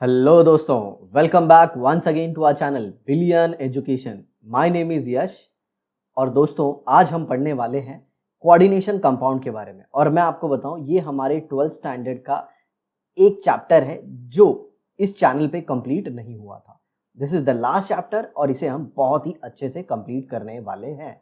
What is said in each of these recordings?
Hello दोस्तों, welcome back once again to our channel billion education. My name is Yash और दोस्तों आज हम पढ़ने वाले हैं कोऑर्डिनेशन कंपाउंड के बारे में। और मैं आपको बताऊं, ये हमारे 12th स्टैंडर्ड का एक चैप्टर है जो इस चैनल पे कंप्लीट नहीं हुआ था। This is the last chapter और इसे हम बहुत ही अच्छे से कंप्लीट करने वाले हैं।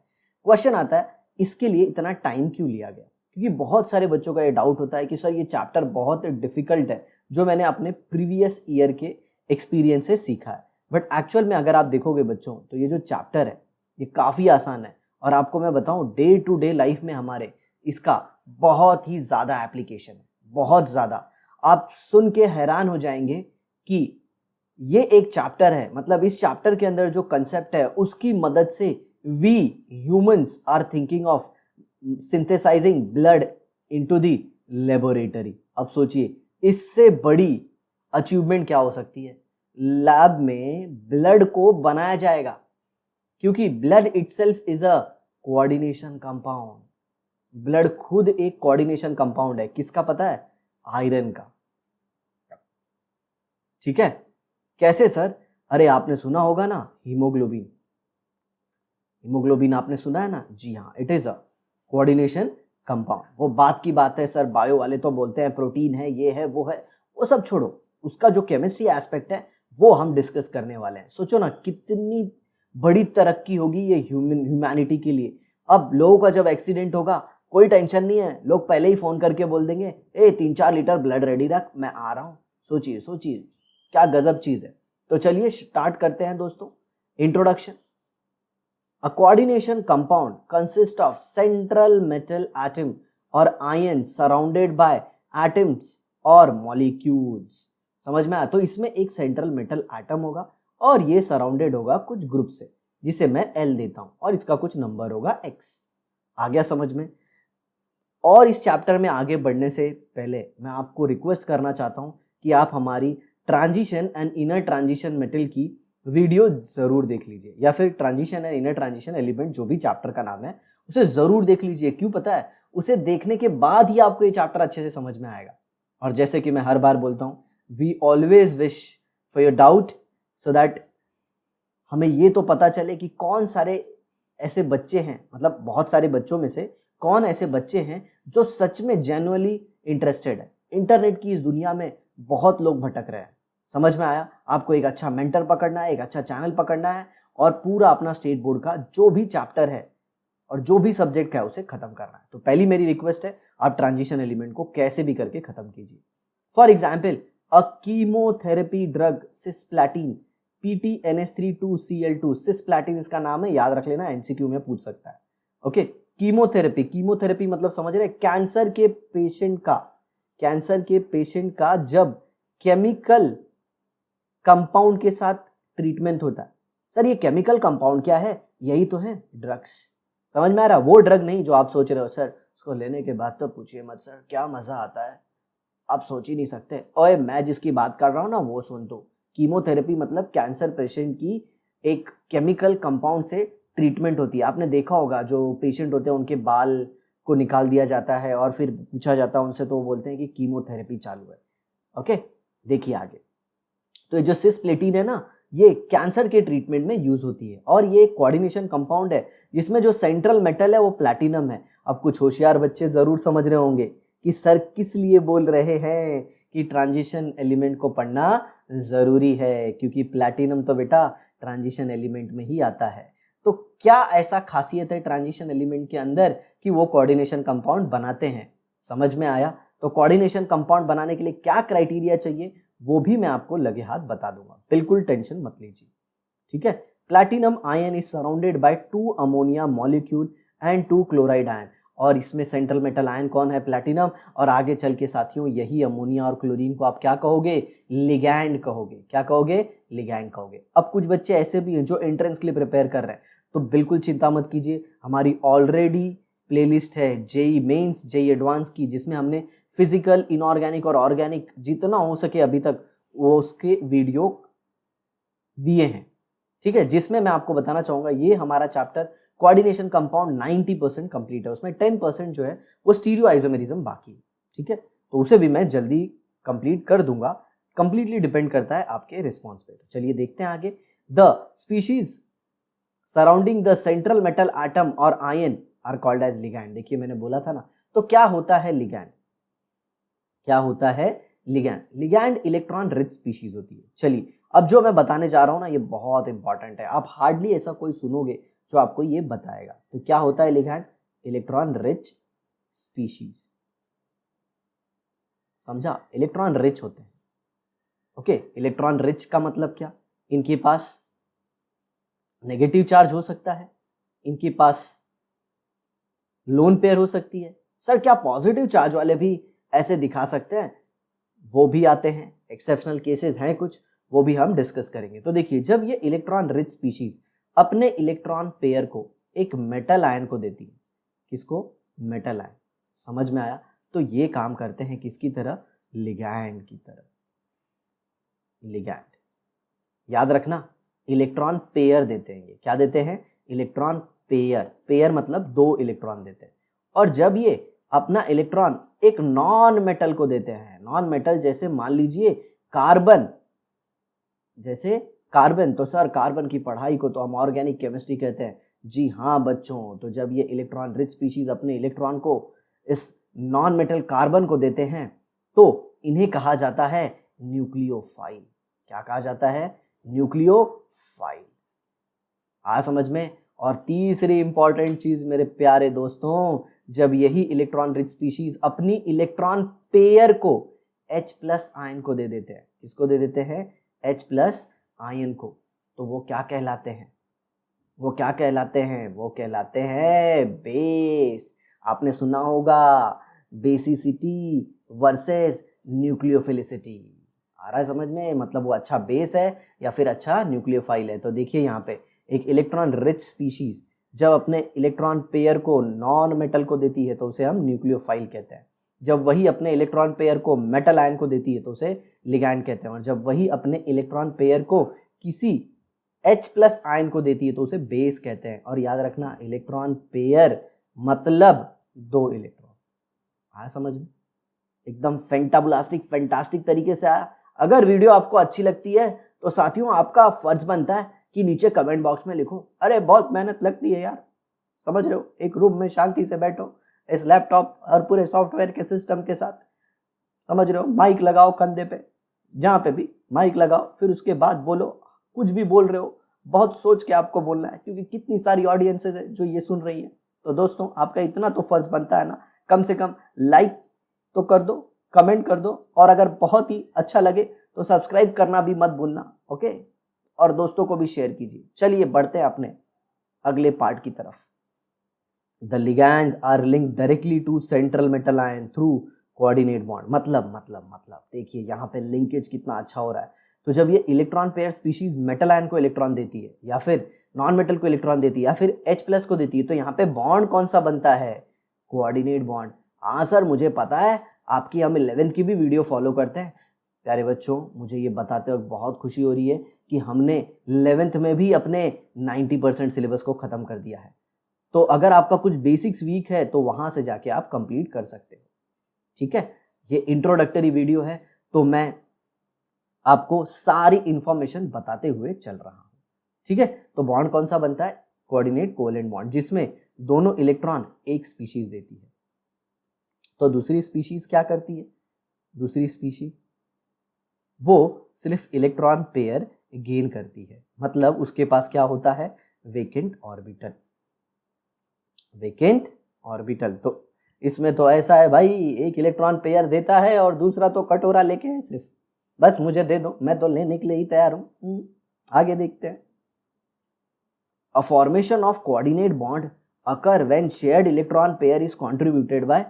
क्वेश्चन आता है, इसके लिए इतना टाइम क्यों लिया गया? क्योंकि बहुत सारे बच्चों का ये डाउट होता है कि सर ये चैप्टर बहुत डिफिकल्ट है, जो मैंने अपने प्रीवियस ईयर के एक्सपीरियंस से सीखा है। बट एक्चुअल में अगर आप देखोगे बच्चों, तो ये जो चैप्टर है ये काफ़ी आसान है। और आपको मैं बताऊं, डे टू डे लाइफ में हमारे इसका बहुत ही ज़्यादा एप्लीकेशन है, बहुत ज़्यादा। आप सुन के हैरान हो जाएंगे कि ये एक चैप्टर है, मतलब इस चैप्टर के अंदर जो कंसेप्ट है उसकी मदद से we humans are thinking of synthesising blood into the laboratory. अब सोचिए, इससे बड़ी अचीवमेंट क्या हो सकती है? लैब में ब्लड को बनाया जाएगा, क्योंकि blood itself is a coordination compound. Blood खुद एक कोऑर्डिनेशन कंपाउंड है। किसका पता है? आयरन का। ठीक है, कैसे सर? अरे आपने सुना होगा ना हीमोग्लोबिन। हीमोग्लोबिन आपने सुना है ना? जी हाँ, it is a coordination compound. वो बात की बात है सर, बायो वाले तो बोलते हैं प्रोटीन है, ये है, वो है, वो सब छोड़ो। उसका जो केमिस्ट्री एस्पेक्ट है वो हम डिस्कस करने वाले हैं। सोचो ना कितनी बड़ी तरक्की होगी ये ह्यूमैनिटी के लिए। अब लोगों का जब एक्सीडेंट होगा, कोई टेंशन नहीं है, लोग पहले ही फोन करके बोल देंगे, ए 3-4 लीटर ब्लड रेडी रख, मैं आ रहा हूँ। सोचिए सोचिए क्या गजब चीज है। तो चलिए स्टार्ट करते हैं दोस्तों। Introduction. A coordination compound consists of central metal atom or ions surrounded by atoms or molecules। समझ में आया? तो इसमें एक सेंट्रल मेटल एटम होगा और ये सराउंडेड होगा कुछ ग्रुप से, जिसे मैं L देता हूं, और इसका कुछ नंबर होगा X। आ गया समझ में? और इस चैप्टर में आगे बढ़ने से पहले मैं आपको रिक्वेस्ट करना चाहता हूं कि आप हमारी transition and inner transition metal की वीडियो जरूर देख लीजिए, या फिर transition and inner transition element, जो भी चैप्टर का नाम है, उसे जरूर देख लीजिए। क्यों पता है? उसे देखने के बाद ही आपको ये चैप्टर अच्छे से समझ में आएगा। और जैसे कि मैं हर बार बोलता हूँ, we always wish for your doubt, so that हमें ये तो पता चले कि कौन सारे ऐसे बच्चे हैं, मतलब बहुत सारे बच्चों में से कौन ऐसे बच्चे हैं जो सच में जेन्युइनली इंटरेस्टेड है। इंटरनेट की इस दुनिया में बहुत लोग भटक रहे हैं। समझ में आया? आपको एक अच्छा मेंटर पकड़ना है, एक अच्छा चैनल पकड़ना है, और पूरा अपना स्टेट बोर्ड का जो भी चैप्टर है और जो भी सब्जेक्ट है उसे खत्म करना है। तो पहली मेरी रिक्वेस्ट है, आप ट्रांजिशन एलिमेंट को कैसे भी करके खत्म कीजिए। For example, a chemotherapy drug cisplatin PTNS32Cl2। Cisplatin इसका नाम है, याद रख लेना, एमसीक्यू में पूछ सकता है। Okay, chemotherapy. कीमोथेरेपी मतलब समझ रहे? कैंसर के पेशेंट का जब केमिकल कंपाउंड के साथ ट्रीटमेंट होता है। सर ये केमिकल कंपाउंड क्या है? यही तो है, ड्रग्स। समझ में आ रहा? वो ड्रग नहीं जो आप सोच रहे हो, सर उसको लेने के बाद तो पूछिए मत सर, क्या मजा आता है, आप सोच ही नहीं सकते। ओए, मैं जिसकी बात कर रहा हूं ना वो सुन दो। कीमोथेरेपी मतलब कैंसर पेशेंट की एक केमिकल कंपाउंड से ट्रीटमेंट होती है। आपने देखा होगा, जो पेशेंट होते हैं उनके बाल को निकाल दिया जाता है और फिर पूछा जाता है उनसे, तो वो बोलते हैं कि कीमोथेरेपी चालू है। ओके, देखिए आगे। तो जो सिस्प्लेटिन है ना, ये कैंसर के ट्रीटमेंट में यूज होती है, और ये कोऑर्डिनेशन कंपाउंड है जिसमें जो सेंट्रल मेटल है वो प्लैटिनम है। अब कुछ होशियार बच्चे जरूर समझ रहे होंगे कि सर किस लिए बोल रहे हैं कि ट्रांजिशन एलिमेंट को पढ़ना जरूरी है, क्योंकि प्लैटिनम तो बेटा ट्रांजिशन एलिमेंट में ही आता है। तो क्या ऐसा खासियत है ट्रांजिशन एलिमेंट के अंदर कि वो कोऑर्डिनेशन कंपाउंड बनाते हैं? समझ में आया? तो कोऑर्डिनेशन कंपाउंड बनाने के लिए क्या क्राइटेरिया चाहिए वो भी मैं आपको लगे हाथ बता दूंगा, बिल्कुल टेंशन मत लीजिए। ठीक है, platinum ion is surrounded by 2 ammonia molecule and 2 chloride ion. और इसमें सेंट्रल मेटल आयन कौन है? प्लैटिनम। और आगे चल के साथियों, यही अमोनिया और क्लोरीन को आप क्या कहोगे? लिगैंड कहोगे। क्या कहोगे? लिगैंड कहोगे। अब कुछ बच्चे ऐसे भी हैं जो एंट्रेंस के लिए प्रिपेयर कर रहे हैं, तो बिल्कुल चिंता मत कीजिए, हमारी ऑलरेडी प्लेलिस्ट है जेई मेंस, जेई एडवांस की, जिसमें हमने फिजिकल, इनऑर्गेनिक और ऑर्गेनिक जितना हो सके अभी तक वो उसके वीडियो दिए हैं। ठीक है, जिसमें मैं आपको बताना चाहूंगा, ये हमारा चैप्टर कोऑर्डिनेशन कंपाउंड 90% कंप्लीट है। उसमें 10% जो है वो स्टीरियो आइसोमेरिज्म बाकी है। ठीक है, तो उसे भी मैं जल्दी कंप्लीट कर दूंगा। कंप्लीटली डिपेंड करता है आपके रिस्पॉन्स पे। तो चलिए देखते हैं आगे। The species surrounding the central metal atom or ion are called as ligand. देखिए मैंने बोला था ना, तो क्या होता है लिगैंड? क्या होता है ligand? Ligand electron rich species होती है। चलिए अब जो मैं बताने जा रहा हूं ना, ये बहुत इंपॉर्टेंट है। आप हार्डली ऐसा कोई सुनोगे जो आपको ये बताएगा। तो क्या होता है लिगैंड? Electron rich species. समझा? इलेक्ट्रॉन रिच होते हैं। ओके, इलेक्ट्रॉन रिच का मतलब क्या? इनके पास नेगेटिव चार्ज हो सकता है, इनके पास लोन पेयर हो सकती है। सर क्या पॉजिटिव चार्ज वाले भी ऐसे दिखा सकते हैं? वो भी आते हैं, एक्सेप्शनल केसेस हैं कुछ, वो भी हम डिस्कस करेंगे। तो देखिए, जब ये इलेक्ट्रॉन रिच स्पीशीज अपने इलेक्ट्रॉन पेयर को एक मेटल आयन को देती है, किसको? Metal ion. समझ में आया? तो ये काम करते हैं किसकी तरह? लिगैंड की तरह। लिगैंड, याद रखना, इलेक्ट्रॉन पेयर देते हैं। ये क्या देते हैं? Electron pair. पेयर मतलब दो इलेक्ट्रॉन देते हैं। और जब ये अपना इलेक्ट्रॉन एक नॉन मेटल को देते हैं, नॉन मेटल जैसे मान लीजिए कार्बन, जैसे कार्बन, तो सर कार्बन की पढ़ाई को तो हम ऑर्गेनिक केमिस्ट्री कहते हैं। जी हाँ बच्चों, तो जब ये इलेक्ट्रॉन रिच स्पीशीज अपने इलेक्ट्रॉन को इस नॉन मेटल कार्बन को देते हैं तो इन्हें कहा जाता है न्यूक्लियोफाइल। क्या कहा जाता है? न्यूक्लियोफाइल। आ समझ में? और तीसरी इंपॉर्टेंट चीज मेरे प्यारे दोस्तों, जब यही इलेक्ट्रॉन रिच स्पीशीज अपनी इलेक्ट्रॉन पेयर को H+ आयन को दे देते हैं, किसको दे देते हैं? H+ आयन को, तो वो क्या कहलाते हैं? वो क्या कहलाते हैं? वो कहलाते हैं बेस। आपने सुना होगा बेसिसिटी वर्सेस न्यूक्लियोफिलिसिटी। आ रहा है समझ में? मतलब वो अच्छा बेस है या फिर अच्छा न्यूक्लियोफाइल है। तो देखिए यहाँ पे एक इलेक्ट्रॉन रिच स्पीशीज जब अपने इलेक्ट्रॉन पेयर को नॉन मेटल को देती है तो उसे हम न्यूक्लियोफाइल कहते हैं। जब वही अपने इलेक्ट्रॉन पेयर को मेटल आयन को देती है तो उसे लिगैंड कहते हैं। और जब वही अपने इलेक्ट्रॉन पेयर को किसी H+ आयन को देती है तो उसे बेस कहते हैं। और याद रखना, इलेक्ट्रॉन पेयर मतलब दो इलेक्ट्रॉन। आया समझ में? एकदम फैंटास्टिक तरीके से आया। अगर वीडियो आपको अच्छी लगती है तो साथियों आपका फर्ज बनता है कि नीचे कमेंट बॉक्स में लिखो, अरे बहुत मेहनत लगती है यार। समझ रहे हो? एक रूम में शांति से बैठो इस लैपटॉप और पूरे सॉफ्टवेयर के सिस्टम के साथ, समझ रहे हो? माइक लगाओ कंधे पे, जहां पे भी माइक लगाओ, फिर उसके बाद बोलो। कुछ भी बोल रहे हो बहुत सोच के आपको बोलना है, क्योंकि कितनी सारी ऑडियंसेस है जो ये सुन रही है। तो दोस्तों आपका इतना तो फर्ज बनता है ना, कम से कम लाइक तो कर दो, कमेंट कर दो, और अगर बहुत ही अच्छा लगे तो सब्सक्राइब करना भी मत भूलना। ओके, और दोस्तों को भी शेयर कीजिए। चलिए बढ़ते हैं अपने अगले पार्ट की तरफ। The ligand are linked directly to central metal ion through coordinate bond. मतलब देखिए यहाँ पे लिंकेज कितना अच्छा हो रहा है। तो जब ये electron pair species metal ion को इलेक्ट्रॉन देती है या फिर नॉन मेटल को इलेक्ट्रॉन देती है या फिर H+ को देती है, तो यहाँ पे बॉन्ड कौन सा बनता है? Coordinate bond. हाँ सर मुझे पता है, आपकी हम 11th की भी वीडियो फॉलो करते हैं। प्यारे बच्चों, मुझे ये बताते हुए बहुत खुशी हो रही है कि हमने 11th में भी अपने 90% सिलेबस को खत्म कर दिया है। तो अगर आपका कुछ बेसिक्स वीक है तो वहां से जाके आप कंप्लीट कर सकते हो। ठीक है, ये इंट्रोडक्टरी वीडियो है तो मैं आपको सारी इंफॉर्मेशन बताते हुए चल रहा हूं। ठीक है, तो बॉन्ड कौन सा बनता है? कोऑर्डिनेट कोवेलेंट बॉन्ड, जिसमें दोनों इलेक्ट्रॉन एक स्पीशीज देती है। तो दूसरी स्पीशीज क्या करती है? दूसरी स्पीशीज वो सिर्फ इलेक्ट्रॉन पेयर गेन करती है। मतलब उसके पास क्या होता है? Vacant orbital. Vacant orbital. तो इसमें तो ऐसा है भाई, एक इलेक्ट्रॉन पेयर देता है और दूसरा तो कटोरा लेके है सिर्फ, बस मुझे दे दो, मैं तो लेने के लिए ही तैयार हूं। आगे देखते हैं। A formation of coordinate bond occur when shared electron pair is contributed bye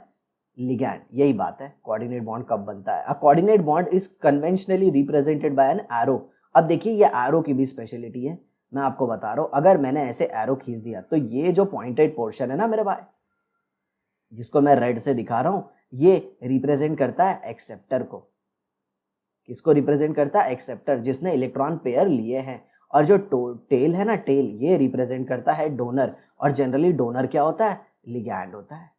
ligand. यही बात है, कोऑर्डिनेट बॉन्ड कब बनता है? अ coordinate bond is conventionally represented by an arrow. अब देखिए ये एरो की भी स्पेशलिटी है, मैं आपको बता रहा हूं। अगर मैंने ऐसे एरो खींच दिया तो ये जो पॉइंटेड पोर्शन है ना मेरे भाई, जिसको मैं रेड से दिखा रहा हूं, ये रिप्रेजेंट करता है एक्सेप्टर को। किसको रिप्रेजेंट करता है? एक्सेप्टर, जिसने इलेक्ट्रॉन पेयर लिए हैं। और जो टेल है ना, टेल, ये रिप्रेजेंट करता है डोनर। और जनरली डोनर क्या होता है? लिगैंड होता है।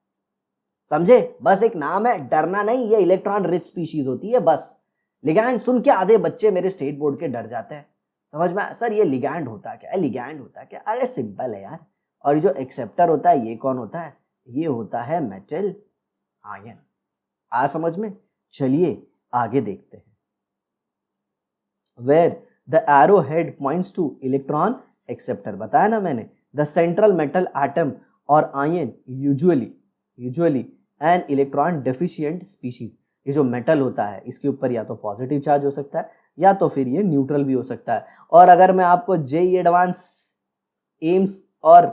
समझे? बस एक नाम है, डरना नहीं, ये इलेक्ट्रॉन रिच स्पीशीज होती है बस। लिगैंड सुन के आधे बच्चे मेरे स्टेट बोर्ड के डर जाते हैं। समझ में सर ये लिगैंड होता क्या है, लिगैंड होता क्या? अरे सिंपल है यार। और ये जो एक्सेप्टर होता है ये कौन होता है? ये होता है मेटल आयन। आ समझ में? चलिए आगे देखते हैं। Where the arrowhead points to electron acceptor, बताया ना मैंने। The central metal atom or ion usually an electron deficient species। ये जो मेटल होता है इसके ऊपर या तो पॉजिटिव चार्ज हो सकता है या तो फिर ये न्यूट्रल भी हो सकता है। और अगर मैं आपको जेईई एडवांस, एम्स और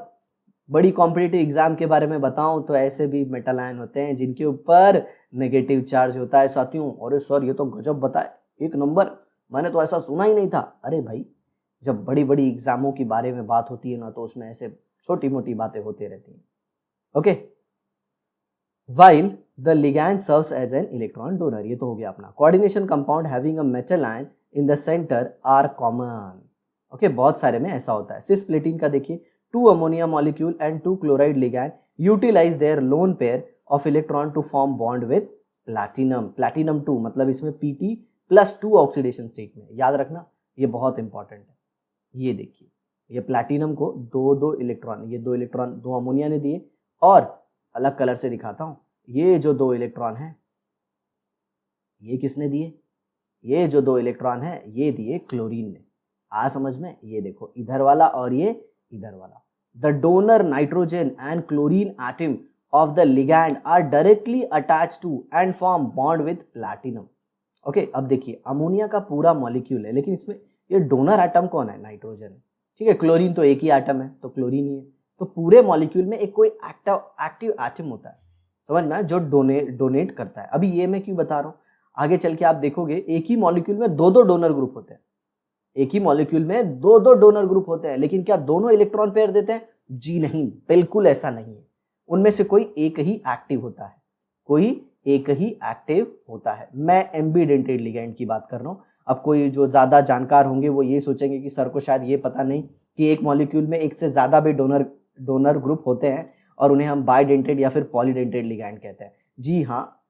बड़ी कॉम्पिटिटिव एग्जाम के बारे में बताऊं तो ऐसे भी मेटल आयन होते हैं जिनके ऊपर नेगेटिव चार्ज होता है साथियों। अरे सर ये तो गजब बताए, एक नंबर, मैंने तो ऐसा सुना ही नहीं था। अरे भाई जब बड़ी बड़ी एग्जामों के बारे में बात होती है ना तो उसमें ऐसे छोटी मोटी बातें होती रहती हैं। Okay, while the ligand serves as an electron donor, ये तो हो गया अपना। coordination compound having a metal ion in the center are common। Okay, बहुत सारे में ऐसा होता है। सिस्प्लेटिन का देखिए, 2 ammonia molecule and 2 chloride ligand utilize their lone pair of electron to form bond with platinum। platinum 2 मतलब इसमें Pt+2 ऑक्सीडेशन स्टेट में, याद रखना ये बहुत इंपॉर्टेंट है। ये देखिए ये प्लैटिनम को दो इलेक्ट्रॉन, ये 2 इलेक्ट्रॉन 2 अमोनिया ने दिए, और अलग कलर से दिखाता हूं, ये जो 2 इलेक्ट्रॉन हैं ये किसने दिए? ये जो 2 इलेक्ट्रॉन हैं ये दिए क्लोरीन ने। आ समझ में? ये देखो इधर वाला और ये इधर वाला। The donor nitrogen and chlorine atom of the ligand are directly attached to and form bond with platinum. Okay, अब देखिए अमोनिया का पूरा मॉलिक्यूल है लेकिन इसमें ये डोनर एटम कौन है? नाइट्रोजन है। ठीक है, क्लोरीन तो एक ही एटम है तो क्लोरीन ही है। तो पूरे मॉलिक्यूल में एक कोई एक्टिव एटम होता है, समझ में, जो डोनेट करता है। अभी ये मैं क्यों बता रहा हूँ, आगे चल के आप देखोगे एक ही मॉलिक्यूल में 2 डोनर ग्रुप होते हैं। एक ही मॉलिक्यूल में 2 डोनर ग्रुप होते हैं, लेकिन क्या दोनों इलेक्ट्रॉन पेयर देते हैं? जी नहीं, बिल्कुल ऐसा नहीं है। उनमें से कोई एक ही एक्टिव होता है, कोई एक ही एक्टिव होता है। मैं एम्बीडेंटेड लिगैंड की बात कर रहा हूँ। अब कोई जो ज्यादा जानकार होंगे वो ये सोचेंगे कि सर को शायद ये पता नहीं कि एक मॉलिक्यूल में एक से ज्यादा भी डोनर ग्रुप होते हैं और उन्हें हम बाइडेंटेड या फिर पॉलीडेंटेड लिगैंड कहते हैं। जी हाँ,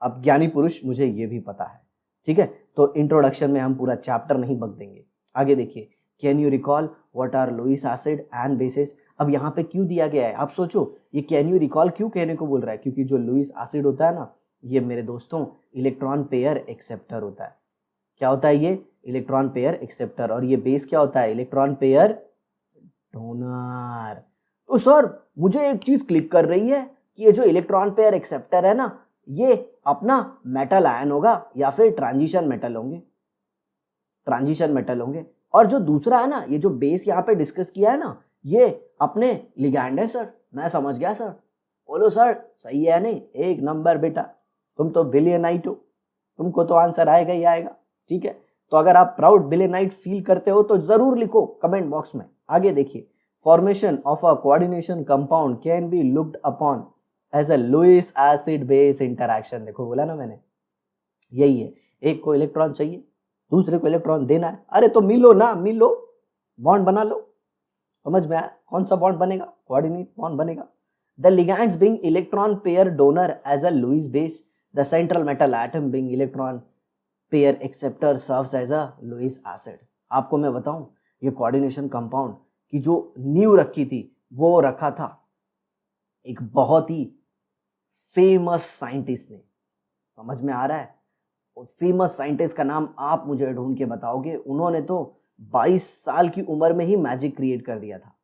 अब ज्ञानी पुरुष मुझे ये भी पता है। ठीक है, तो इंट्रोडक्शन में हम पूरा चैप्टर नहीं बक देंगे। आगे देखिए, can you recall what are Lewis acid and bases. अब यहाँ पे क्यों दिया गया है आप सोचो, ये कैन यू रिकॉल क्यों कहने को बोल रहा है? क्योंकि जो लुईस एसिड होता है ना, ये मेरे दोस्तों इलेक्ट्रॉन पेयर एक्सेप्टर होता है। क्या होता है ये? Electron pair acceptor. और ये बेस क्या होता है? Electron pair donor. तो सर मुझे एक चीज क्लिक कर रही है कि ये जो इलेक्ट्रॉन पेयर एक्सेप्टर है ना, ये अपना मेटल आयन होगा या फिर ट्रांजिशन मेटल होंगे? ट्रांजिशन मेटल होंगे। और जो दूसरा है ना, ये जो बेस यहाँ पे डिस्कस किया है ना, ये अपने लिगैंड है सर। मैं समझ गया सर। बोलो सर सही है नहीं? एक नंबर बेटा, तुम तो बिलियनाइट हो, तुमको तो आंसर आएगा ही आएगा। ठीक है, तो अगर आप प्राउड बिलियनाइट फील करते हो तो जरूर लिखो कमेंट बॉक्स में। आगे देखिए, formation of a coordination compound can be looked upon as a Lewis acid base interaction. देखो बोला ना मैंने, यही है, एक को इलेक्ट्रॉन चाहिए, दूसरे को इलेक्ट्रॉन देना है। अरे तो मिलो ना, मिलो, बॉन्ड बना लो। समझ में आया? कौन सा बॉन्ड बनेगा? कोऑर्डिनेट बॉन्ड बनेगा। The ligands being electron pair donor as a Lewis base, the central metal atom being electron pair acceptor serves as a Lewis acid. आपको मैं बताऊं, ये कोऑर्डिनेशन कंपाउंड की जो नींव रखी थी वो रखा था एक बहुत ही फेमस साइंटिस्ट ने। समझ में आ रहा है? फेमस साइंटिस्ट का नाम आप मुझे ढूंढ के बताओगे। उन्होंने तो 22 साल की उम्र में ही मैजिक क्रिएट कर दिया था।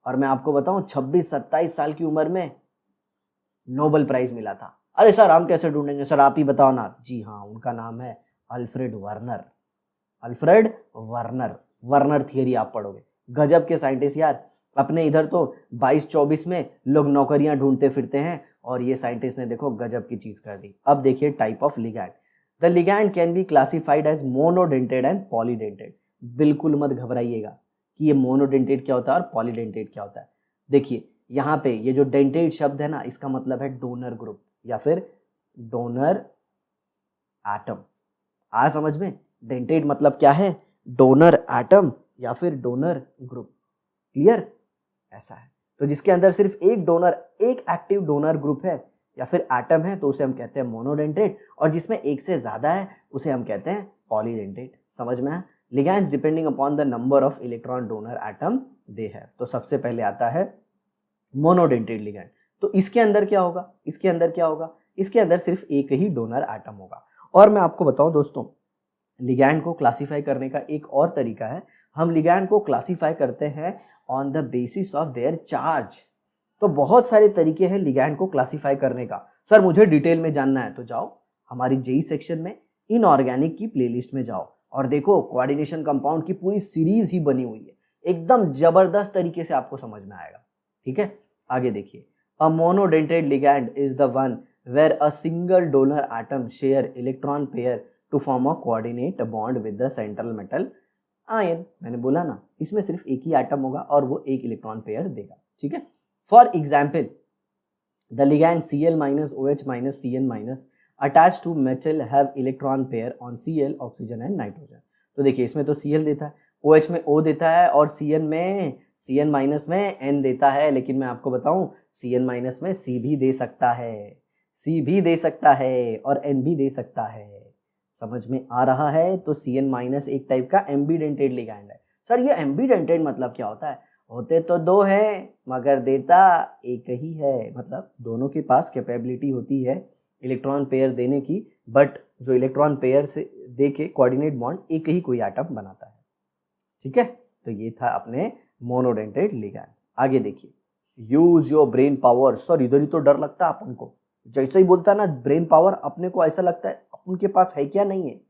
और मैं आपको बताऊं 26-27 साल की उम्र में नोबेल प्राइज मिला था। अरे सर हम कैसे ढूंढेंगे सर, आप ही बताओ ना। जी हाँ, उनका नाम है Alfred Werner. Alfred Werner, Werner theory आप पढ़ोगे। गजब के साइंटिस्ट यार। अपने इधर तो 22-24 में लोग नौकरियां ढूंढते फिरते हैं और ये साइंटिस्ट ने देखो गजब की चीज कर दी। अब देखिए type of ligand. The ligand can be classified as monodentate and polydentate. बिल्कुल मत घबराइएगा कि ये मोनोडेंटेड क्या होता है और पॉलीडेंटेड क्या होता है। देखिए यहाँ पे ये जो डेंटेड शब्द है ना, इसका मतलब है डोनर ग्रुप या फिर डोनर एटम। आ समझ में? डेंटेड मतलब क्या है? डोनर एटम या फिर डोनर ग्रुप। क्लियर? ऐसा है। तो जिसके अंदर सिर्फ एक डोनर, एक एक्टिव डोनर ग्रुप है या फिर एटम है तो उसे हम कहते हैं मोनोडेंटेट, और जिसमें एक से ज़्यादा है उसे हम कहते हैं पॉलीडेंटेट। समझ में आया? Ligands depending upon the number of electron donor atom they have. तो सबसे पहले आता है मोनोडेंटेट लिगैंड। तो इसके अंदर क्या होगा? इसके अंदर क्या होगा? इसके अंदर सिर्फ एक ही डोनर एटम होगा। और मैं आपको बताऊं दोस्तों, लिगैंड को क्लासिफाई करने का एक और तरीका है। हम लिगैंड को क्लासिफाई करते हैं on the basis of their charge. तो बहुत सारे तरीके हैं लिगैंड को क्लासिफाई करने का। सर मुझे डिटेल में जानना है तो जाओ हमारी जेई सेक्शन में इनऑर्गेनिक की प्लेलिस्ट में जाओ और देखो, कोऑर्डिनेशन कंपाउंड की पूरी सीरीज ही बनी हुई है, एकदम जबरदस्त तरीके से आपको समझ में आएगा। ठीक है, आगे देखिए। A monodentate ligand is the one where a single donor atom share electron pair to form a coordinate bond with the central metal ion. मैंने बोला ना, इसमें सिर्फ एक ही एटम होगा और वो एक इलेक्ट्रॉन पेयर देगा। ठीक है, for example the ligand Cl-OH-Cn- attached to metal have electron pair on Cl, oxygen and nitrogen. तो देखिए इसमें तो Cl देता है, OH में O देता है और Cn में N देता है। लेकिन मैं आपको बताऊं, Cn- में C भी दे सकता है, C भी दे सकता है और N भी दे सकता है। समझ में आ रहा है? तो Cn- एक टाइप का एम्बीडेंटेड लिगैंड है। सर ये एम्बीडेंटेड मतलब क्या होता है? होते तो दो हैं मगर देता एक ही है। मतलब दोनों के पास कैपेबिलिटी होती है इलेक्ट्रॉन पेयर देने की, बट जो इलेक्ट्रॉन पेयर से दे के कोऑर्डिनेट बॉन्ड एक ही कोई एटम बनाता है। ठीक है, तो ये था अपने मोनोडेंटेट लिगैंड। आगे देखिए, use your brain power. Sir इधर ही तो डर लगता है अपन को, जैसे ही बोलता है ना ब्रेन पावर, अपने को ऐसा लगता है अपन के पास है क्या नहीं है।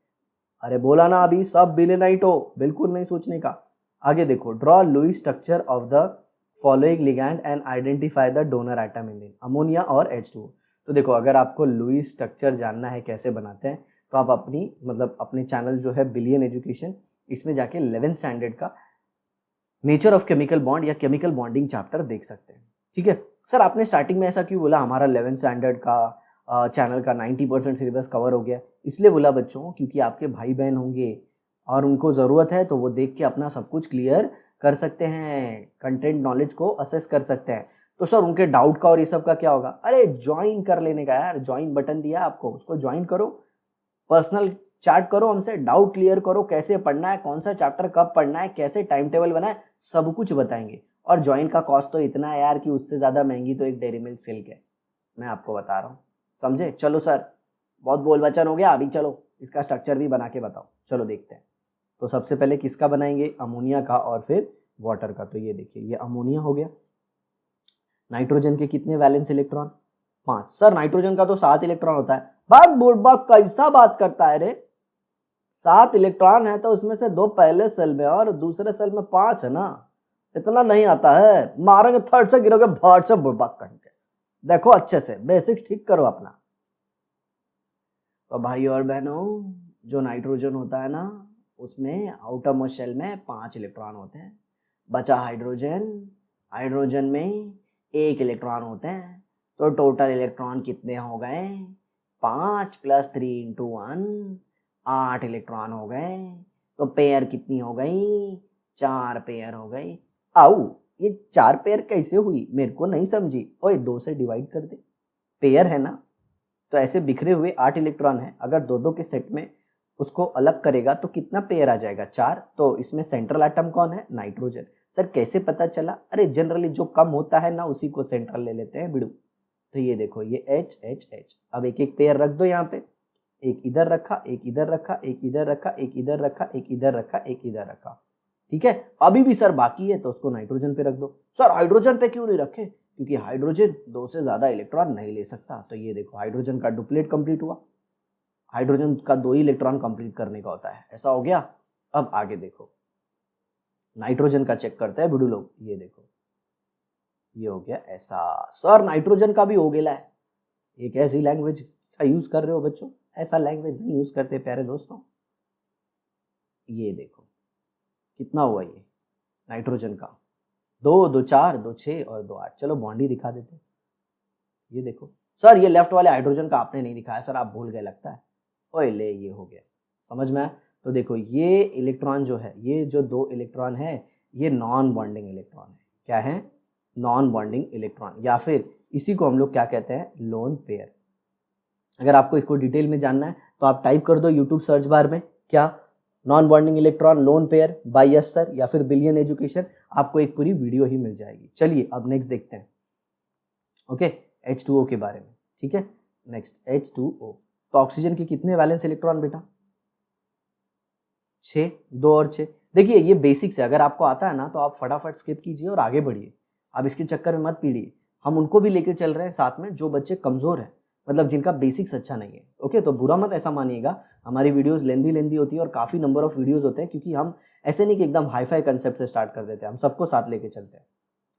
अरे बोला ना अभी, सब बिलेनाइट हो, बिल्कुल नहीं सोचने का। आगे देखो, draw Lewis structure of the following ligand and identify the donor atom in ammonia और H2O। तो देखो, अगर आपको लुईस स्ट्रक्चर जानना है कैसे बनाते हैं, तो आप अपने चैनल जो है बिलियन एजुकेशन, इसमें जाके 11th स्टैंडर्ड का नेचर ऑफ केमिकल बॉन्ड या केमिकल बॉन्डिंग चैप्टर देख सकते हैं। ठीक है सर, आपने स्टार्टिंग में ऐसा क्यों बोला हमारा 11th स्टैंडर्ड का चैनल का 90% सिलेबस कवर हो गया? इसलिए बोला बच्चों, क्योंकि आपके भाई बहन होंगे और उनको ज़रूरत है तो वो देख के अपना सब कुछ क्लियर कर सकते हैं, कंटेंट नॉलेज को असेस कर सकते हैं। तो सर उनके डाउट का और ये सब का क्या होगा? अरे ज्वाइन कर लेने का यार, ज्वाइन बटन दिया आपको, उसको ज्वाइन करो, पर्सनल चैट करो हमसे, डाउट क्लियर करो, कैसे पढ़ना है, कौन सा चैप्टर कब पढ़ना है, कैसे टाइम टेबल बनाए, सब कुछ बताएंगे। और ज्वाइन का कॉस्ट तो इतना है यार कि उससे ज़्यादा महंगी तो एक डेयरी मिल्क सिल्क है, मैं आपको बता रहा हूँ। समझे? चलो सर, बहुत बोल वचन हो गया, अभी चलो इसका स्ट्रक्चर भी बना के बताओ। चलो देखते हैं। तो सबसे पहले किसका बनाएंगे? अमोनिया का और फिर वाटर का। तो ये देखिए, ये अमोनिया हो गया। नाइट्रोजन के कितने वैलेंस इलेक्ट्रॉन? 5। सर नाइट्रोजन का तो 7 इलेक्ट्रॉन होता है। बात बुढ़बा कैसा बात करता है रे? 7 इलेक्ट्रॉन है तो उसमें से 2 पहले सेल में और दूसरे सेल में 5 है ना, इतना नहीं आता है। मारेंगे थर्ड से, गिरोगे भाट से बुढ़बा कहीं के। देखो अच्छे से बेसिक ठीक करो अपना। तो भाई और बहनों, जो नाइट्रोजन होता है ना, उसमें आउटर मोस्ट शेल में 5 इलेक्ट्रॉन होते हैं। बचा हाइड्रोजन, हाइड्रोजन में 1 इलेक्ट्रॉन होते हैं। तो टोटल इलेक्ट्रॉन कितने हो गए? 5 + 3 × 1, 8 इलेक्ट्रॉन हो गए। तो पेयर कितनी हो गई? 4 पेयर हो गई। आओ, ये 4 पेयर कैसे हुई? मेरे को नहीं समझी। ओए 2 से डिवाइड कर दे, पेयर है ना। तो ऐसे बिखरे हुए 8 इलेक्ट्रॉन है, अगर 2-2 के सेट में उसको अलग करेगा तो कितना पेयर आ जाएगा? 4। तो इसमें सेंट्रल एटम कौन है? नाइट्रोजन। सर कैसे पता चला? अरे जनरली जो कम होता है ना, उसी को सेंट्रल ले लेते हैं बिड़ू। तो ये देखो, ये H H H। अब एक एक पेयर रख दो यहाँ पे, एक इधर रखा, एक इधर रखा, एक इधर रखा, एक इधर रखा, एक इधर रखा, एक इधर रखा। ठीक है, अभी भी सर बाकी है तो उसको नाइट्रोजन पे रख दो। सर हाइड्रोजन पे क्यों नहीं रखे? क्योंकि हाइड्रोजन 2 से ज्यादा इलेक्ट्रॉन नहीं ले सकता। तो ये देखो, हाइड्रोजन का डुप्लेट कंप्लीट हुआ। हाइड्रोजन का 2 ही इलेक्ट्रॉन कंप्लीट करने का होता है। ऐसा हो गया। अब आगे देखो, नाइट्रोजन का चेक करते हैं बिडू लोग। ये देखो, ये हो गया ऐसा। सर नाइट्रोजन का भी हो गया है। एक ऐसी लैंग्वेज का यूज कर रहे हो बच्चों, ऐसा लैंग्वेज नहीं यूज करते प्यारे दोस्तों। ये देखो कितना हुआ ये नाइट्रोजन का, 2 2 4 2 6 और 2 8। चलो बॉन्ड ही दिखा देते हैं। ये देखो सर, ये लेफ्ट वाले हाइड्रोजन का आपने नहीं दिखाया सर, आप भूल गए लगता है। ओए ले, ये हो गया, समझ में आया? तो देखो, ये इलेक्ट्रॉन जो है, ये जो 2 इलेक्ट्रॉन है, ये नॉन बॉन्डिंग इलेक्ट्रॉन है। क्या है? नॉन बॉन्डिंग इलेक्ट्रॉन, या फिर इसी को हम लोग क्या कहते हैं, लोन पेयर। अगर आपको इसको डिटेल में जानना है तो आप टाइप कर दो यूट्यूब सर्च बार में क्या, non bonding electron lone pair bye yes sir या फिर बिलियन एजुकेशन, आपको एक पूरी वीडियो ही मिल जाएगी। चलिए अब नेक्स्ट देखते हैं, ओके, H2O के बारे में, ठीक है। नेक्स्ट H2O, तो ऑक्सीजन के कितने वैलेंस इलेक्ट्रॉन बेटा, 6, 2 और 6। देखिए ये बेसिक्स है, अगर आपको आता है ना तो आप फटाफट स्किप कीजिए और आगे बढ़िए, आप इसके चक्कर में मत पीड़िए। हम उनको भी लेकर चल रहे हैं साथ में जो बच्चे कमजोर हैं, मतलब जिनका बेसिक्स अच्छा नहीं है, ओके। तो बुरा मत ऐसा मानिएगा, हमारी वीडियोस लेंदी होती है और काफ़ी नंबर ऑफ वीडियोस होते हैं, क्योंकि हम ऐसे नहीं कि एकदम हाईफाई कंसेप्ट से स्टार्ट कर देते हैं, हम सबको साथ लेके चलते हैं,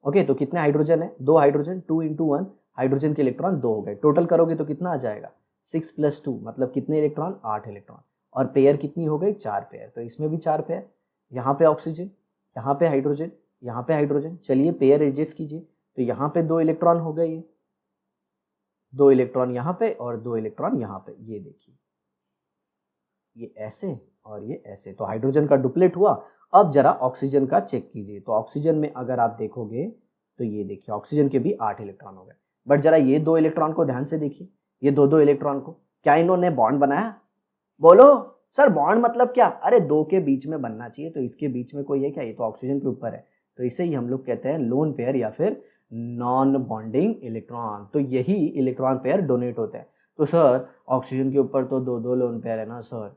ओके। तो कितने हाइड्रोजन है, 2 हाइड्रोजन, 2 × 1, हाइड्रोजन के इलेक्ट्रॉन 2 हो गए, टोटल करोगे तो कितना आ जाएगा, 6 + 2 मतलब कितने इलेक्ट्रॉन, 8 इलेक्ट्रॉन। और पेयर कितनी हो गई, 4 पेयर, तो इसमें भी 4 पेयर, यहाँ पे ऑक्सीजन, यहाँ पे हाइड्रोजन, यहाँ पे हाइड्रोजन। चलिए पेयर एडजस्ट कीजिए, तो यहाँ पे 2 इलेक्ट्रॉन हो गए, ये 2 इलेक्ट्रॉन यहाँ पे और 2 इलेक्ट्रॉन यहाँ पे, ये देखिए ये ऐसे और ये ऐसे, तो हाइड्रोजन का डुप्लेट हुआ। अब जरा ऑक्सीजन का चेक कीजिए, तो ऑक्सीजन में अगर आप देखोगे तो ये देखिए ऑक्सीजन के भी 8 इलेक्ट्रॉन हो गए, बट जरा ये 2 इलेक्ट्रॉन को ध्यान से देखिए, ये 2 इलेक्ट्रॉन को, क्या इन्होंने बॉन्ड बनाया, बोलो सर बॉन्ड मतलब क्या, अरे 2 के बीच में बनना चाहिए, तो इसके बीच में कोई है क्या, ये तो ऑक्सीजन के ऊपर है, तो इसे ही हम लोग कहते हैं लोन पेयर या फिर नॉन बॉन्डिंग इलेक्ट्रॉन। तो यही इलेक्ट्रॉन पेयर डोनेट होते हैं। तो सर ऑक्सीजन के ऊपर तो 2 लोन पेयर है ना सर,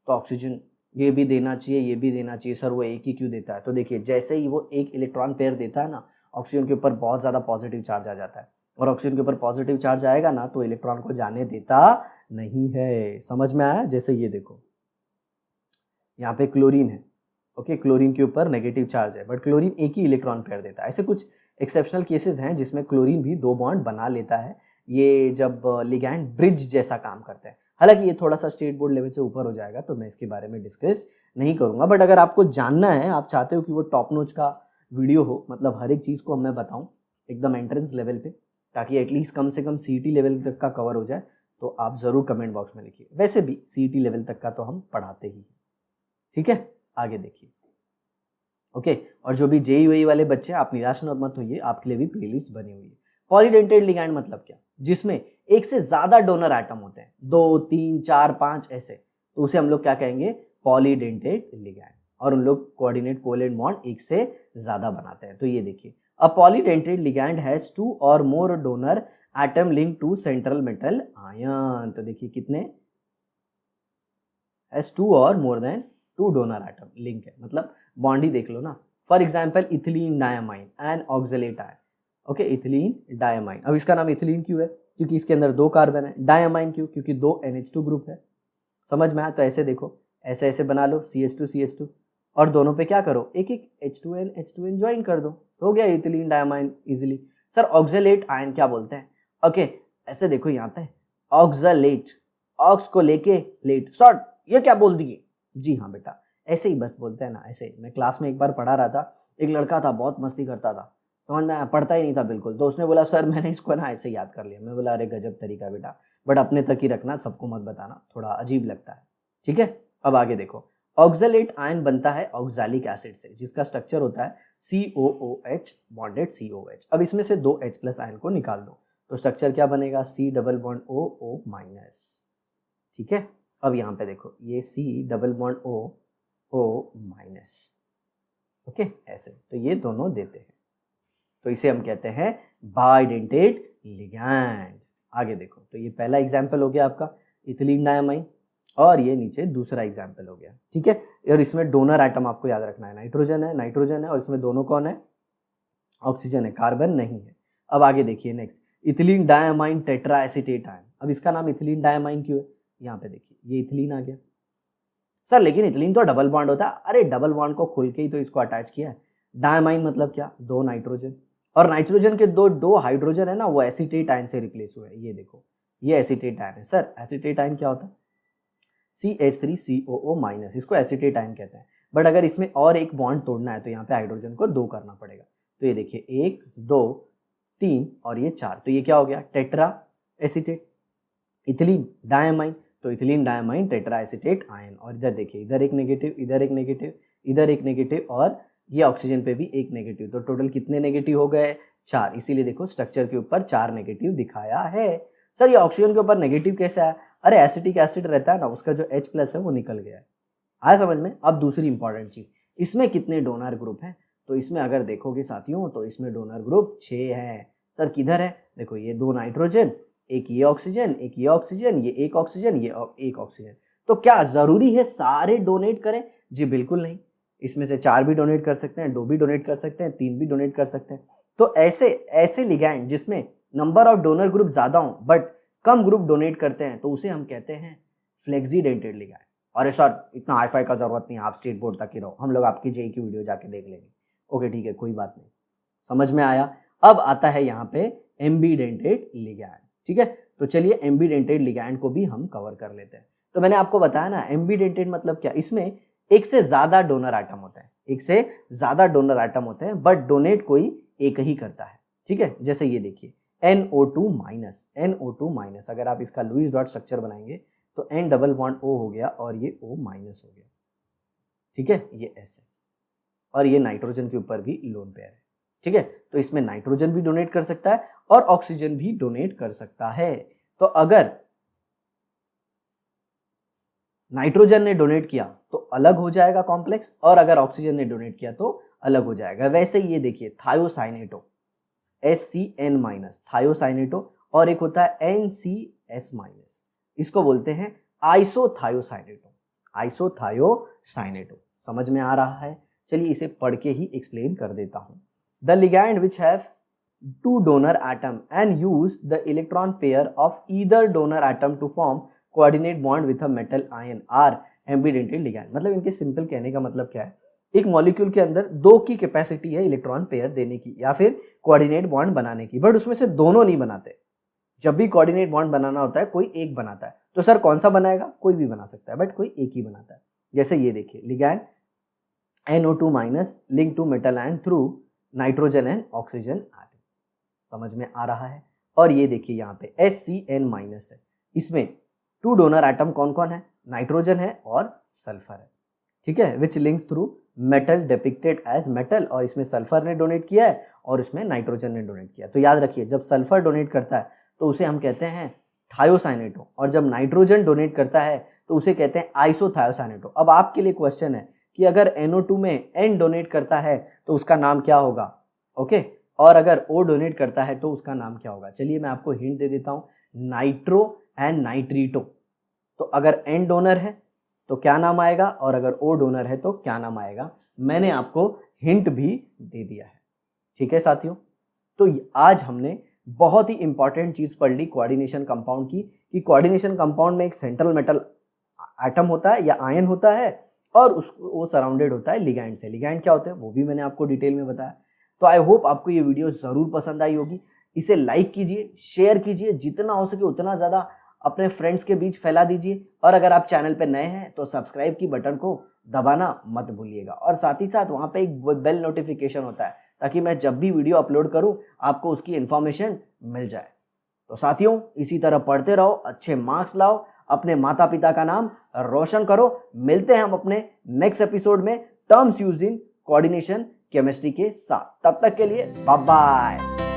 तो ऑक्सीजन ये भी देना चाहिए, ये भी देना चाहिए, सर वो एक ही क्यों देता है, तो देखिए जैसे ही वो एक इलेक्ट्रॉन पेयर देता है ना, ऑक्सीजन के ऊपर बहुत ज़्यादा पॉजिटिव चार्ज आ जाता है, और ऑक्सीजन के ऊपर पॉजिटिव चार्ज आएगा ना तो इलेक्ट्रॉन को जाने देता नहीं है। समझ में आया, जैसे ये देखो यहाँ पे क्लोरीन है, ओके, क्लोरीन के ऊपर नेगेटिव चार्ज है, बट क्लोरीन एक ही इलेक्ट्रॉन पेयर देता है। ऐसे कुछ एक्सेप्शनल केसेस हैं जिसमें क्लोरीन भी 2 बॉन्ड बना लेता है, ये जब लिगैंड ब्रिज जैसा काम करते हैं। हालांकि ये थोड़ा सा स्टेट बोर्ड लेवल से ऊपर हो जाएगा, तो मैं इसके बारे में डिस्कस नहीं करूंगा, बट अगर आपको जानना है, आप चाहते हो कि वो टॉप नोच का वीडियो हो, मतलब हर एक चीज़ को मैं बताऊं एकदम एंट्रेंस लेवल पे, ताकि एटलीस्ट कम से कम सीईटी लेवल तक का कवर हो जाए, तो आप ज़रूर कमेंट बॉक्स में लिखिए। वैसे भी सीईटी लेवल तक का तो हम पढ़ाते ही हैं, ठीक है। आगे देखिए, ओके। और जो भी जेईई वाले बच्चे हैं, आप निराश मत होइए, आपके लिए भी प्लेलिस्ट बनी हुई है। पॉलीडेंटेड लिगैंड मतलब क्या, जिसमें एक से ज्यादा डोनर एटम होते हैं, 2, 3, 4, 5 ऐसे, तो उसे हम लोग क्या कहेंगे, पॉलीडेंटेड लिगैंड, और उन लोग कोऑर्डिनेट कोवैलेंट बॉन्ड एक से ज्यादा बनाते हैं। तो ये देखिए, अ polydentate ligand has 2 or more donor atom link to central metal ion. तो देखिए कितने, has 2 or more than 2 donor atom link है, मतलब बॉन्ड ही देख लो ना। For example ethylene diamine and oxalate ion, okay, ethylene diamine. अब इसका नाम इथिलीन क्यों है, क्योंकि इसके अंदर 2 कार्बन है। डायमाइन क्यों, क्योंकि 2 NH2 ग्रुप है। समझ में आया, तो ऐसे देखो, ऐसे ऐसे बना लो CH2 CH2, और दोनों पे क्या करो, एक एक H2N ज्वाइन कर दो, तो हो गया ethylene diamine easily. Sir oxalate ion क्या बोलते हैं, ओके, ऐसे देखो यहाँ पे ऑक्सलेट, ऑक्स को लेके लेट, सर ये क्या बोल दिए, जी हाँ बेटा, ऐसे ही बस बोलते हैं ना, ऐसे। मैं क्लास में एक बार पढ़ा रहा था, एक लड़का था बहुत मस्ती करता था, समझ में आया, पढ़ता ही नहीं था बिल्कुल, तो उसने बोला सर मैंने इसको ना ऐसे याद कर लिया। मैं बोला अरे गजब तरीका बेटा, बट अपने तक ही रखना, सबको मत बताना, थोड़ा अजीब लगता है, ठीक है। अब आगे देखो, ऑक्सलेट आयन बनता है ऑक्सैलिक एसिड से, जिसका स्ट्रक्चर होता है COOH बॉन्डेड COH। अब इसमें से 2 H+ आयन को निकाल दो, तो स्ट्रक्चर क्या बनेगा, C डबल बॉन्ड O, ठीक है। अब यहाँ पे देखो, ये C double bond O, okay, ऐसे, तो ये दोनों देते हैं, तो इसे हम कहते हैं बाइडेंटेड लिगैंड। आगे देखो, तो ये पहला एग्जाम्पल हो गया आपका इथिलीन डायमाइन, और ये नीचे दूसरा एग्जाम्पल हो गया, ठीक है। और इसमें डोनर एटम आपको याद रखना है, नाइट्रोजन है, और इसमें दोनों कौन है, ऑक्सीजन है, कार्बन नहीं है। अब आगे देखिए next, ethylene diamine tetra acetate ion. अब इसका नाम इथिलीन डायमाइन क्यों है, यहाँ पे देखिए ये इथिलीन आ गया। सर लेकिन इथिलीन तो डबल बॉन्ड होता है, अरे डबल बॉन्ड को खुल के ही तो इसको अटैच किया है। डायमाइन मतलब क्या, 2 नाइट्रोजन, और नाइट्रोजन के दो हाइड्रोजन है ना, वो एसीटेट आयन से रिप्लेस हुए। ये देखो, ये एसीटेट आयन है। सर एसीटेट आयन क्या होता है, CH3COO-, इसको एसीटेट आयन कहते हैं। बट अगर इसमें और एक बॉन्ड तोड़ना है तो यहाँ पे हाइड्रोजन को 2 करना पड़ेगा। तो ये देखिए 1, 2, 3 और ये 4, तो ये क्या हो गया, टेट्रा एसीटेट। इथिलीन डायमाइन, तो ethylene diamine tetra acetate ion. और इधर देखिए, इधर एक नेगेटिव, इधर एक नेगेटिव, इधर एक नेगेटिव, और ये ऑक्सीजन पे भी एक नेगेटिव, तो टोटल कितने नेगेटिव हो गए, 4, इसीलिए देखो स्ट्रक्चर के ऊपर 4 नेगेटिव दिखाया है। सर ये ऑक्सीजन के ऊपर नेगेटिव कैसे आया? अरे एसिटिक एसिड रहता है ना, उसका जो H+ है वो निकल गया है। आया समझ में? अब दूसरी इंपॉर्टेंट चीज, इसमें कितने डोनर ग्रुप हैं? तो इसमें अगर देखोगे साथियों तो इसमें डोनर ग्रुप 6 हैं। सर किधर है? देखो ये 2 नाइट्रोजन, एक ये ऑक्सीजन, एक ये ऑक्सीजन, ये एक ऑक्सीजन, ये एक ऑक्सीजन। तो क्या जरूरी है सारे डोनेट करें? जी बिल्कुल नहीं। इसमें से 4 भी डोनेट कर सकते हैं, 2 भी डोनेट कर सकते हैं, 3 भी डोनेट कर सकते हैं। तो ऐसे लिगैंड जिसमें नंबर ऑफ डोनर ग्रुप ज्यादा हो बट कम ग्रुप डोनेट करते हैं तो उसे हम कहते हैं फ्लेक्सीडेंटेड लिगैंड। अरे सर इतना हाईफाई का जरूरत नहीं, आप स्टेट बोर्ड तक ही रहो, हम लोग आपकी जेई की वीडियो जाके देख लेंगे। ओके ठीक है, कोई बात नहीं, समझ में आया। अब आता है यहाँ पे एम्बीडेंटेड लिगैंड। ठीक है, तो चलिए एम्बीडेंटेड लिगैंड को भी हम कवर कर लेते हैं। तो मैंने आपको बताया ना एम्बीडेंटेड मतलब क्या, इसमें एक से ज्यादा डोनर आइटम होता है, एक से ज्यादा डोनर आइटम होते हैं बट डोनेट कोई एक ही करता है। ठीक है, जैसे ये देखिए NO2-, अगर आप इसका लुईस डॉट स्ट्रक्चर बनाएंगे तो N डबल बॉन्ड O हो गया और ये O- हो गया। ठीक है, ये ऐसे, और ये नाइट्रोजन के ऊपर भी लोन पेयर है। ठीक है, तो इसमें नाइट्रोजन भी डोनेट कर सकता है और ऑक्सीजन भी डोनेट कर सकता है। तो अगर नाइट्रोजन ने डोनेट किया तो अलग हो जाएगा कॉम्प्लेक्स, और अगर ऑक्सीजन ने डोनेट किया तो अलग हो जाएगा। वैसे ये देखिए थायोसाइनेटो SCN-, थायोसाइनेटो, और एक होता है NCS-, इसको बोलते हैं आइसोथायोसाइनेटो। आइसोथायोसाइनेटो समझ में आ रहा है? चलिए इसे पढ़ के ही एक्सप्लेन कर देता हूं। The ligand which have 2 donor atom and use the electron pair of either donor atom to form coordinate bond with a metal ion are ambidentate ligand. मतलब इनके सिंपल कहने का मतलब क्या है, एक मॉलिक्यूल के अंदर 2 की कैपेसिटी है इलेक्ट्रॉन पेयर देने की या फिर कोऑर्डिनेट बॉन्ड बनाने की, बट उसमें से दोनों नहीं बनाते। जब भी कोऑर्डिनेट बॉन्ड बनाना होता है कोई एक बनाता है। तो सर कौन सा बनाएगा? कोई भी बना सकता है बट कोई एक ही बनाता है। जैसे ये देखिए ligand NO2- link to metal ion through nitrogen and oxygen atom. समझ में आ रहा है? और ये देखिए यहाँ पे SCN- है, इसमें 2 डोनर एटम कौन कौन है? नाइट्रोजन है और सल्फर है। ठीक है, which links through metal depicted as metal, और इसमें सल्फर ने डोनेट किया है और इसमें नाइट्रोजन ने डोनेट किया। तो याद रखिए जब सल्फर डोनेट करता है तो उसे हम कहते हैं थायोसाइनेटो, और जब नाइट्रोजन डोनेट करता है तो उसे कहते हैं आइसोथायोसाइनेटो। अब आपके लिए क्वेश्चन है कि अगर NO2 में N डोनेट करता है तो उसका नाम क्या होगा? ओके, और अगर O डोनेट करता है तो उसका नाम क्या होगा? चलिए मैं आपको हिंट दे देता हूं, नाइट्रो एंड नाइट्रीटो। तो अगर N डोनर है तो क्या नाम आएगा, और अगर O डोनर है तो क्या नाम आएगा? मैंने आपको हिंट भी दे दिया है। ठीक है साथियों, तो आज हमने बहुत ही इंपॉर्टेंट चीज पढ़ ली कोऑर्डिनेशन कंपाउंड की, कि कोऑर्डिनेशन कंपाउंड में एक सेंट्रल मेटल एटम होता है या आयन होता है और उसको वो सराउंडेड होता है लिगैंड से। लिगैंड क्या होते हैं वो भी मैंने आपको डिटेल में बताया। तो आई होप आपको ये वीडियो जरूर पसंद आई होगी। इसे लाइक कीजिए, शेयर कीजिए, जितना हो सके उतना ज्यादा अपने फ्रेंड्स के बीच फैला दीजिए, और अगर आप चैनल पर नए हैं तो सब्सक्राइब की बटन को दबाना मत भूलिएगा, और साथ ही साथ वहां पे एक बेल नोटिफिकेशन होता है ताकि मैं जब भी वीडियो अपलोड करूं आपको उसकी इन्फॉर्मेशन मिल जाए। तो साथियों इसी तरह पढ़ते रहो, अच्छे मार्क्स लाओ, अपने माता पिता का नाम रोशन करो। मिलते हैं हम अपने नेक्स्ट एपिसोड में terms used in coordination chemistry के साथ। तब तक के लिए बाय बाय।